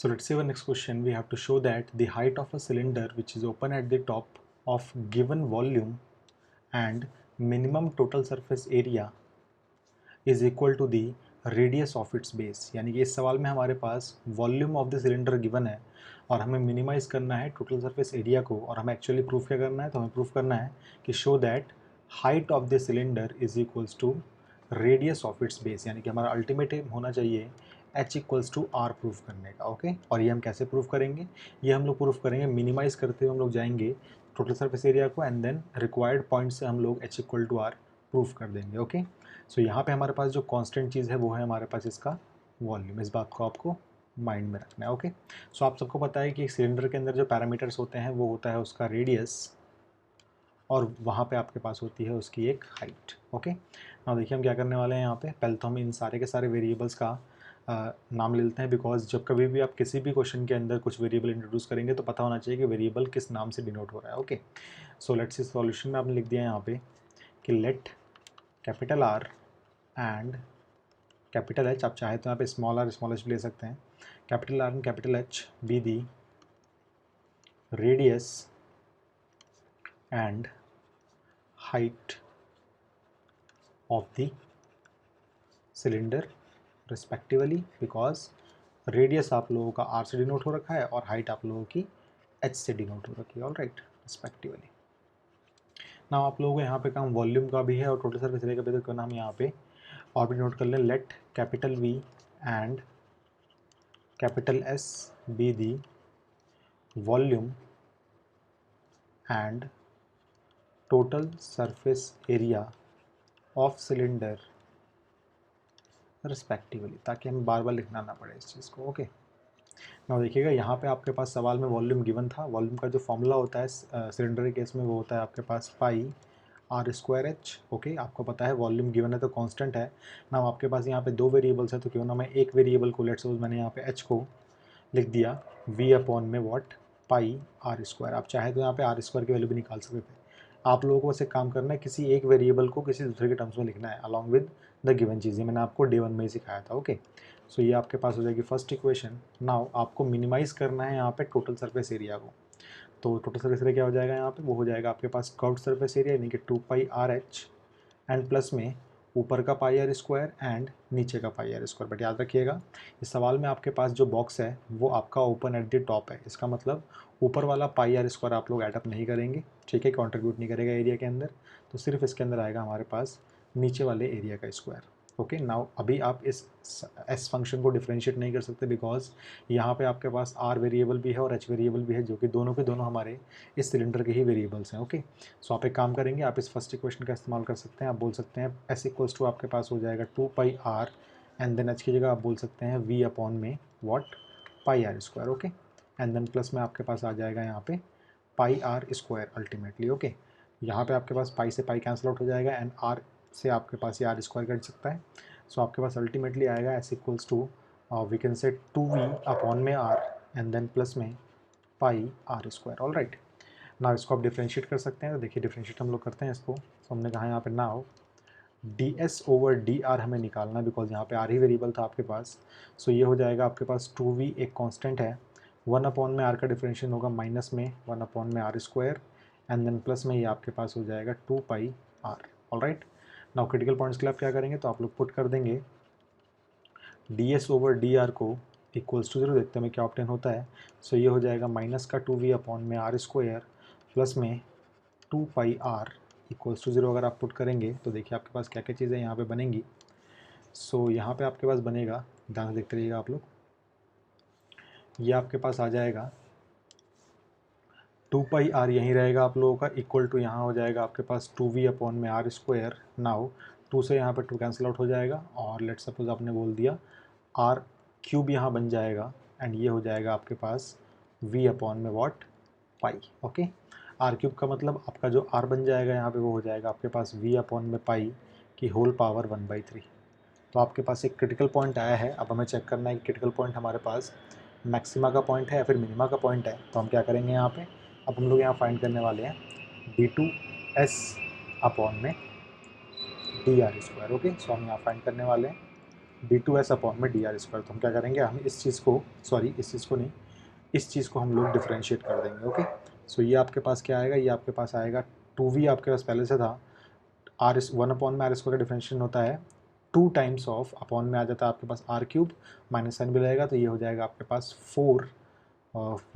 So let's see our next question. We have to show that the height of a cylinder which is open at the top of given volume and minimum total surface area is equal to the radius of its base. यानी कि इस सवाल में हमारे पास volume of the cylinder given है और हमें मिनिमाइज करना है टोटल सरफेस एरिया को, और हमें एक्चुअली प्रूफ क्या करना है, तो हमें प्रूफ करना है कि show that height of the cylinder is equals to radius of its base, यानी कि हमारा अल्टीमेट एम होना चाहिए h equals to r proof करने का। ओके, और ये हम कैसे प्रूफ करेंगे, ये हम लोग प्रूफ करेंगे मिनिमाइज करते हुए हम लोग जाएंगे टोटल सरफेस एरिया को एंड देन रिक्वायर्ड पॉइंट से हम लोग h equal to r proof कर देंगे। ओके, सो यहाँ पे हमारे पास जो कांस्टेंट चीज़ है वो है हमारे पास इसका वॉल्यूम। इस बात को आपको माइंड में रखना है। ओके, सो आप सबको पता है कि एक सिलेंडर के अंदर जो पैरामीटर्स होते हैं वो होता है उसका रेडियस, और वहाँ पे आपके पास होती है उसकी एक हाइट। ओके, नाउ देखिए हम क्या करने वाले हैं यहाँ पे, पहले तो हम इन सारे के सारे वेरिएबल्स का नाम ले लेते हैं, बिकॉज जब कभी भी आप किसी भी क्वेश्चन के अंदर कुछ वेरिएबल इंट्रोड्यूस करेंगे तो पता होना चाहिए कि वेरिएबल किस नाम से डिनोट हो रहा है। Okay, so let's see solution में आपने लिख दिया यहाँ पे कि let capital R and capital H, आप चाहे तो यहाँ पे स्मॉल आर स्मॉल एच भी ले सकते हैं, capital R and capital H be the radius and height of the cylinder respectively, because radius आप लोगों का आर से डिनोट हो रखा है और हाइट आप लोगों की एच से डिनोट हो रखी है। All right, respectively. ना आप लोगों को यहाँ पे काम वॉल्यूम का भी है और टोटल सर्फेस एरिया का भी, तो क्यों ना हम यहाँ पे और भी नोट कर लें, let capital V and capital S be the volume and total surface area of cylinder respectively, ताकि हमें बार बार लिखना ना पड़े इस चीज़ को। ओके, ना देखिएगा यहाँ पे आपके पास सवाल में वॉल्यूम गिवन था। वॉल्यूम का जो फॉर्मूला होता है सिलेंडर के केस में वो होता है आपके पास पाई आर स्क्वायर एच। ओके, आपको पता है वॉल्यूम गिवन है तो कांस्टेंट है ना। आपके पास यहाँ पे दो वेरिएबल्स है, तो क्यों ना मैं एक वेरिएबल को, लेट्स सपोज मैंने यहाँ पे एच को लिख दिया वी अपॉन में वॉट पाई आर स्क्वायर। आप चाहे तो यहाँ पे आर स्क्वायर की वैल्यू भी निकाल सकते थे। आप लोगों को बस एक काम करना है, किसी एक वेरिएबल को किसी दूसरे के टर्म्स में लिखना है अलॉन्ग विद द गिवन चीज़ें, मैंने आपको डे 1 में ही सिखाया था। ओके, सो ये आपके पास हो जाएगी फर्स्ट इक्वेशन। नाउ आपको मिनिमाइज़ करना है यहाँ पे टोटल सरफेस एरिया को, तो टोटल सरफेस एरिया क्या हो जाएगा यहाँ पे, वो हो जाएगा आपके पास कर्व्ड सरफेस एरिया यानी कि 2 pi R H and plus में ऊपर का पाई आर स्क्वायर एंड नीचे का पाई आर स्क्वायर। बट याद रखिएगा इस सवाल में आपके पास जो बॉक्स है वो आपका ओपन एट द टॉप है, इसका मतलब ऊपर वाला पाई आर स्क्वायर आप लोग एडअप नहीं करेंगे, ठीक है, कंट्रीब्यूट नहीं करेगा एरिया के अंदर, तो सिर्फ इसके अंदर आएगा हमारे पास नीचे वाले एरिया का स्क्वायर। ओके, नाउ अभी आप इस एस फंक्शन को डिफ्रेंशिएट नहीं कर सकते, बिकॉज यहाँ पे आपके पास आर वेरिएबल भी है और एच वेरिएबल भी है, जो कि दोनों के दोनों हमारे इस सिलेंडर के ही वेरिएबल्स हैं। ओके, सो आप एक काम करेंगे, आप इस फर्स्ट इक्वेशन का इस्तेमाल कर सकते हैं। आप बोल सकते हैं एस इक्वल्स टू आपके पास हो जाएगा 2 pi r and then h की जगह आप बोल सकते हैं वी अपॉन में what pi r square. Okay, and then plus में आपके पास आ जाएगा यहाँ पे pi r square ultimately. Okay, यहाँ पे आपके पास पाई से पाई कैंसिल आउट हो जाएगा एंड आर से आपके पास ये आर स्क्वायर कट सकता है। सो आपके पास अल्टीमेटली आएगा s equals to we can say 2v upon में आर एंड देन प्लस में pi r square. All right, ना इसको आप डिफ्रेंशिएट कर सकते हैं, तो देखिए डिफ्रेंशिएट हम लोग करते हैं इसको। तो हमने कहा यहाँ पे now D S over D R हमें निकालना है, बिकॉज यहाँ पे आर ही वेरिएबल था आपके पास। सो ये हो जाएगा आपके पास 2v एक कांस्टेंट है, 1 अपॉन में आर का डिफरेंशिएशन होगा माइनस में 1 अपॉन में r square and then plus में ये आपके पास हो जाएगा 2 pi r. All right, now critical points के लिए आप क्या करेंगे, तो आप लोग पुट कर देंगे D S over D R को इक्वल्स टू 0, देखते हैं क्या ऑप्टेन होता है। सो ये हो जाएगा माइनस का 2v अपॉन में आर स्क्वायर प्लस में 2 पाई आर इक्वल्स टू 0। अगर आप पुट करेंगे तो देखिए आपके पास क्या क्या चीज़ें यहाँ पे बनेंगी। सो यहाँ पे आपके पास बनेगा, ध्यान से देखते रहिएगा आप लोग, ये आपके पास आ जाएगा 2 पाई आर यहीं रहेगा आप लोगों का, इक्वल टू यहाँ हो जाएगा आपके पास 2v अपॉन में आर स्क्वायर। नाउ 2 से यहाँ पे 2 कैंसिल आउट हो जाएगा और लेट सपोज आपने बोल दिया आर क्यूब यहाँ बन जाएगा एंड ये हो जाएगा आपके पास v अपॉन में what pi. Okay, r cube का मतलब आपका जो आर बन जाएगा यहाँ पे वो हो जाएगा आपके पास v अपॉन में पाई की होल पावर 1/3। तो आपके पास एक क्रिटिकल पॉइंट आया है, अब हमें चेक करना है कि क्रिटिकल पॉइंट हमारे पास मैक्सिमा का पॉइंट है या फिर मिनिमा का पॉइंट है। तो हम क्या करेंगे यहाँ पे, अब हम लोग यहाँ फाइंड करने वाले हैं d2s अपॉन में डी आर स्क्वायर। ओके, सो हम यहाँ फाइंड करने वाले हैं d2s अपॉन में डी आर स्क्वायर। तो हम क्या करेंगे, हम इस चीज़ को, सॉरी इस चीज़ को नहीं, इस चीज़ को हम लोग डिफ्रेंशिएट कर देंगे। ओके, सो ये आपके पास क्या आएगा, ये आपके पास आएगा 2v आपके पास पहले से था, आर इस 1 अपॉन में आर स्क्वायर का डिफ्रेंशिएशन होता है 2 टाइम्स ऑफ, अपॉन में आ जाता है आपके पास आर क्यूब, माइनस साइन भी रहेगा तो ये हो जाएगा आपके पास 4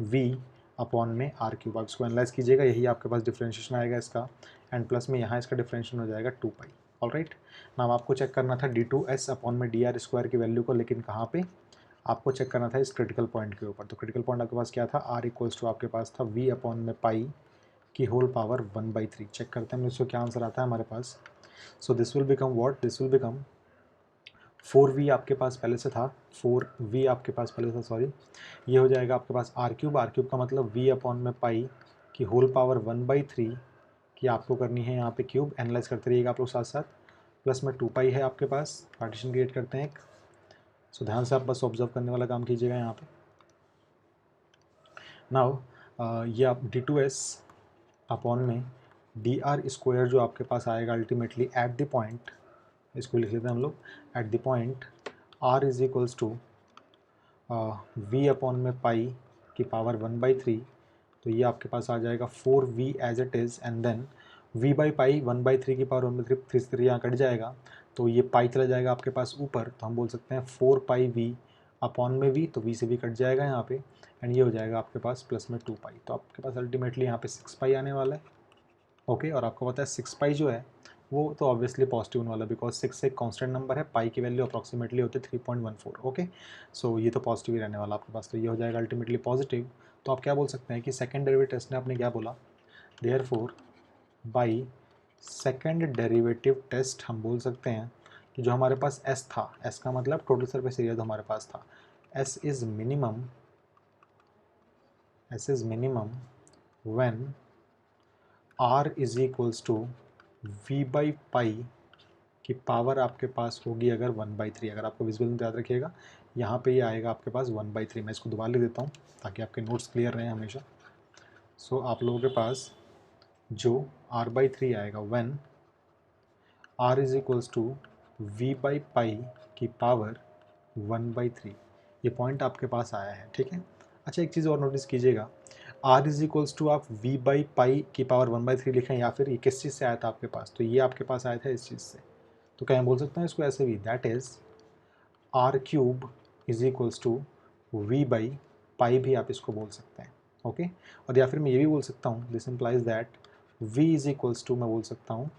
वी अपॉन में आर क्यूब। आप इसको एनालाइज कीजिएगा, यही आपके पास डिफ्रेंशिएशन आएगा इसका, एंड प्लस में यहाँ इसका डिफ्रेंशिएशन हो जाएगा 2 पाई। ऑलराइट, नाउ आपको चेक करना था d2s अपॉन में डी आर स्क्वायर की वैल्यू को, लेकिन कहाँ पे आपको चेक करना था, इस क्रिटिकल पॉइंट के ऊपर। तो क्रिटिकल पॉइंट आपके पास क्या था, r इक्वल्स टू आपके पास था v अपॉन में पाई की होल पावर 1/3। चेक करते हैं हम इसको क्या आंसर आता है हमारे पास। So this will become what, this will become 4v आपके पास पहले से था, 4v आपके पास पहले से, सॉरी, ये हो जाएगा आपके पास r क्यूब, r क्यूब का मतलब v अपॉन में पाई की होल पावर 1/3 की आपको करनी है यहाँ पे क्यूब, एनालाइज करते रहिएगा आप लोग साथ साथ, प्लस में 2 पाई है आपके पास, पार्टीशन क्रिएट करते हैं एक। सो ध्यान से आप बस ऑब्जर्व करने वाला काम कीजिएगा यहाँ पे। नाउ ये आप d2s अपॉन में डी आर स्क्वायर जो आपके पास आएगा अल्टीमेटली एट द पॉइंट, इसको लिख लेते हैं हम लोग, at the point r is equals to v upon में पाई की पावर 1/3। तो ये आपके पास आ जाएगा 4v as it is, and then v by pi 1/3 की पावर 1/3, 3 यहाँ कट जाएगा, तो ये पाई चला जाएगा आपके पास ऊपर, तो हम बोल सकते हैं 4 पाई v अपॉन में v, तो v से v कट जाएगा यहाँ पे, एंड ये हो जाएगा आपके पास प्लस में 2 पाई। तो आपके पास अल्टीमेटली यहाँ पे 6 पाई आने वाला है। ओके, और आपको पता है 6 पाई जो है वो तो ऑब्वियसली पॉजिटिव होने वाला, बिकॉज 6 एक कांस्टेंट नंबर है, पाई की वैल्यू अप्रॉक्सीमेटली होती है 3.14। ओके, सो ये तो पॉजिटिव ही रहने वाला आपके पास, तो ये हो जाएगा अल्टीमेटली पॉजिटिव। तो आप क्या बोल सकते हैं कि सेकंड डेरिवेटिव टेस्ट ने आपने क्या बोला, therefore by second derivative test हम बोल सकते हैं कि जो हमारे पास s था, s का मतलब टोटल सरफेस एरिया जो हमारे पास था, s is minimum when r is equals to v by pi की पावर आपके पास होगी अगर 1/3। अगर आपको विजुअल में याद रखिएगा, यहाँ पे ये आएगा आपके पास 1/3। मैं इसको दोबारा लिख देता हूँ ताकि आपके नोट्स क्लियर रहें हमेशा। सो आप लोगों के पास जो r/3 आएगा when r is equals to v by pi की पावर 1/3, ये पॉइंट आपके पास आया है, ठीक है। अच्छा, एक चीज़ और नोटिस कीजिएगा, r इज इक्वल्स टू आप v बाई पाई की पावर 1/3 लिखें, या फिर ये किस चीज़ से आया था आपके पास, तो ये आपके पास आया था इस चीज़ से। तो क्या हम बोल सकते हैं इसको ऐसे भी, that is r cube is equals to v by pi, भी आप इसको बोल सकते हैं। ओके, और या फिर मैं ये भी बोल सकता हूँ, this implies that v is equals to, मैं बोल सकता हूँ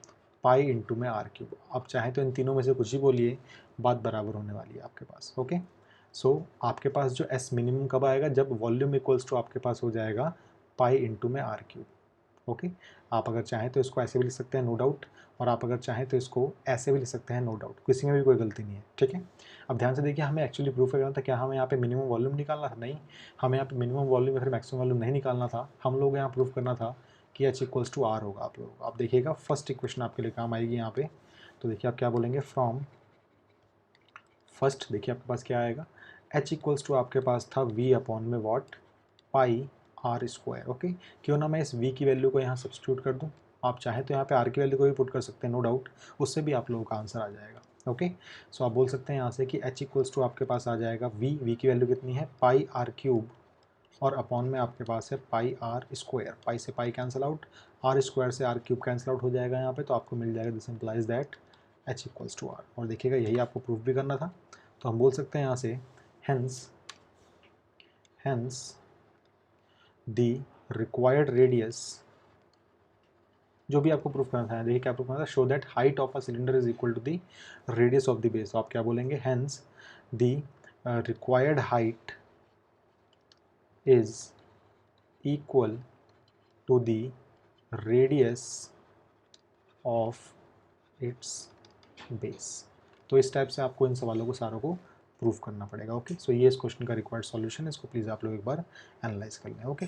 पाई इंटू में r क्यूब। आप चाहें तो इन तीनों में से कुछ ही बोलिए, बात बराबर होने वाली है आपके पास। ओके, सो आपके पास जो s मिनिमम कब आएगा, जब वॉल्यूम इक्वल्स टू आपके पास हो जाएगा पाई इंटू में r क्यूब। ओके, आप अगर चाहें तो इसको ऐसे भी लिख सकते हैं, नो डाउट, और आप अगर चाहें तो इसको ऐसे भी लिख सकते हैं, नो डाउट, किसी में भी कोई गलती नहीं है, ठीक है। अब ध्यान से देखिए, हमें एक्चुअली प्रूफ करना था, क्या हमें यहाँ पे मिनिमम वॉल्यूम निकालना था, नहीं, हमें यहाँ पे मिनिमम वॉल्यूम या फिर मैक्सिमम वॉल्यूम नहीं निकालना था, हम लोग यहाँ प्रूफ करना था कि h इक्वल्स टू r होगा। आप लोग आप देखिएगा फर्स्ट इक्वेशन आपके लिए काम आएगी यहाँ पे। तो देखिए आप क्या बोलेंगे, फ्रॉम फर्स्ट, देखिए आपके पास क्या आएगा, h इक्वल्स टू आपके पास था v अपॉन में what, pi r square. Okay, क्यों ना मैं इस v की वैल्यू को यहाँ सब्स्टिट्यूट कर दूँ, आप चाहें तो यहाँ पे r की वैल्यू को भी पुट कर सकते हैं, नो डाउट, उससे भी आप लोगों का आंसर आ जाएगा। ओके, सो आप बोल सकते हैं यहाँ से कि h इक्वल्स टू आपके पास आ जाएगा v की वैल्यू कितनी है, पाई आर क्यूब, और अपॉन में आपके पास है पाई आर स्क्वायर, पाई से pi cancel out, r square से आर क्यूब कैंसिल आउट हो जाएगा यहाँ पे, तो आपको मिल जाएगा, this implies that h equals to r। और देखिएगा यही आपको प्रूफ भी करना था, तो हम बोल सकते हैं यहाँ से hence the required radius, जो भी आपको प्रूफ करना था, देखिए क्या प्रूफ करना था, show that height of a cylinder is equal to the radius of the base. तो आप क्या बोलेंगे, hence the required height is equal to the radius of its base. तो इस टाइप से आपको इन सवालों को सारों को प्रूफ करना पड़ेगा। ओके, सो ये इस क्वेश्चन का रिक्वायर्ड सॉल्यूशन है, इसको प्लीज़ आप लोग एक बार एनालाइज कर लें। ओके।